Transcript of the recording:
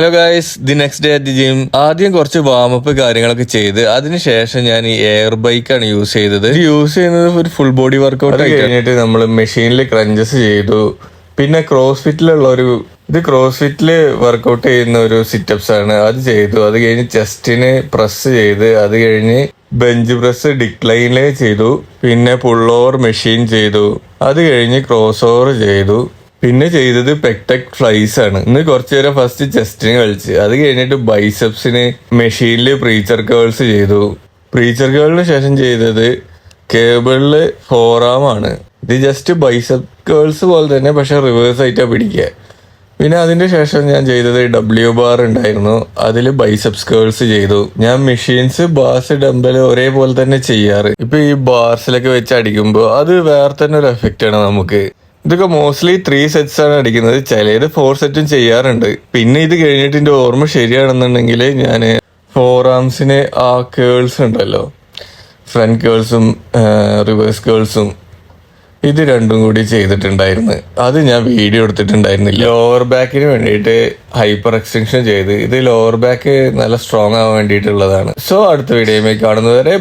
Hello guys, the next day at the gym. ആദ്യം കുറച്ച് warm up കാര്യങ്ങളൊക്കെ ചെയ്ത് അതിനുശേഷം ഞാൻ ഈ എയർ ബൈക്കാണ് യൂസ് ചെയ്തത്. ഇത് യൂസ് ചെയ്യുന്നത് ഒരു ഫുൾ ബോഡി വർക്കൗട്ട് കഴിഞ്ഞിട്ട് നമ്മൾ മെഷീനിൽ ക്രഞ്ചസ് ചെയ്തു. പിന്നെ ക്രോസ് ഫിറ്റില് വർക്കൗട്ട് ചെയ്യുന്ന ഒരു സിറ്റപ്സ് ആണ്, അത് ചെയ്തു. അത് കഴിഞ്ഞ് ചെസ്റ്റിന് പ്രസ് ചെയ്ത്, അത് കഴിഞ്ഞ് ബെഞ്ച് പ്രസ് ഡിക്ലൈനിലേ ചെയ്തു. പിന്നെ പുൾ ഓവർ മെഷീൻ ചെയ്തു. അത് കഴിഞ്ഞ് ക്രോസ് ഓവർ ചെയ്തു. പിന്നെ ചെയ്തത് പെക്ടെക് ഫ്ലൈസ് ആണ്. ഇന്ന് കുറച്ചു നേരം ഫസ്റ്റ് ചെസ്റ്റിന് കളിച്ച്, അത് കഴിഞ്ഞിട്ട് ബൈസെപ്സിന് മെഷീനിൽ പ്രീച്ചർ കേൾസ് ചെയ്തു. പ്രീച്ചർ കേളിന് ശേഷം ചെയ്തത് കേബിളില് ഫോറാം ആണ്. ഇത് ജസ്റ്റ് ബൈസെപ് കേൾസ് പോലെ തന്നെ, പക്ഷെ റിവേഴ്സ് ആയിട്ടാ പിടിക്കുക. പിന്നെ അതിന്റെ ശേഷം ഞാൻ ചെയ്തത് ഡബ്ല്യു ബാർ ഉണ്ടായിരുന്നു, അതിൽ ബൈസെപ്സ് കേൾസ് ചെയ്തു. ഞാൻ മെഷീൻസ് ബാർസ് ഡംബൽ ഒരേപോലെ തന്നെ ചെയ്യാറ്. ഇപ്പൊ ഈ ബാർസിലൊക്കെ വെച്ച് അടിക്കുമ്പോൾ അത് വേറെ തന്നെ ഒരു എഫക്റ്റ് ആണ് നമുക്ക്. ഇതൊക്കെ മോസ്റ്റ്ലി 3 സെറ്റ്സ് ആണ് അടിക്കുന്നത്, ചിലത് 4 സെറ്റും ചെയ്യാറുണ്ട്. പിന്നെ ഇത് കഴിഞ്ഞിട്ട് എൻ്റെ ഓർമ്മ ശരിയാണെന്നുണ്ടെങ്കിൽ ഞാൻ ഫോറാംസിന് ആ കേൾസ് ഉണ്ടല്ലോ, ഫ്രണ്ട് കേൾസും റിവേഴ്സ് കേൾസും, ഇത് രണ്ടും കൂടി ചെയ്തിട്ടുണ്ടായിരുന്നു. അത് ഞാൻ വീഡിയോ എടുത്തിട്ടുണ്ടായിരുന്നില്ല. ലോവർ ബാക്കിന് വേണ്ടിയിട്ട് ഹൈപ്പർ എക്സ്റ്റൻഷൻ ചെയ്ത്, ഇത് ലോവർ ബാക്ക് നല്ല സ്ട്രോങ് ആവാൻ വേണ്ടിയിട്ടുള്ളതാണ്. സോ അടുത്ത വീഡിയോയിൽ കാണുന്നവരെ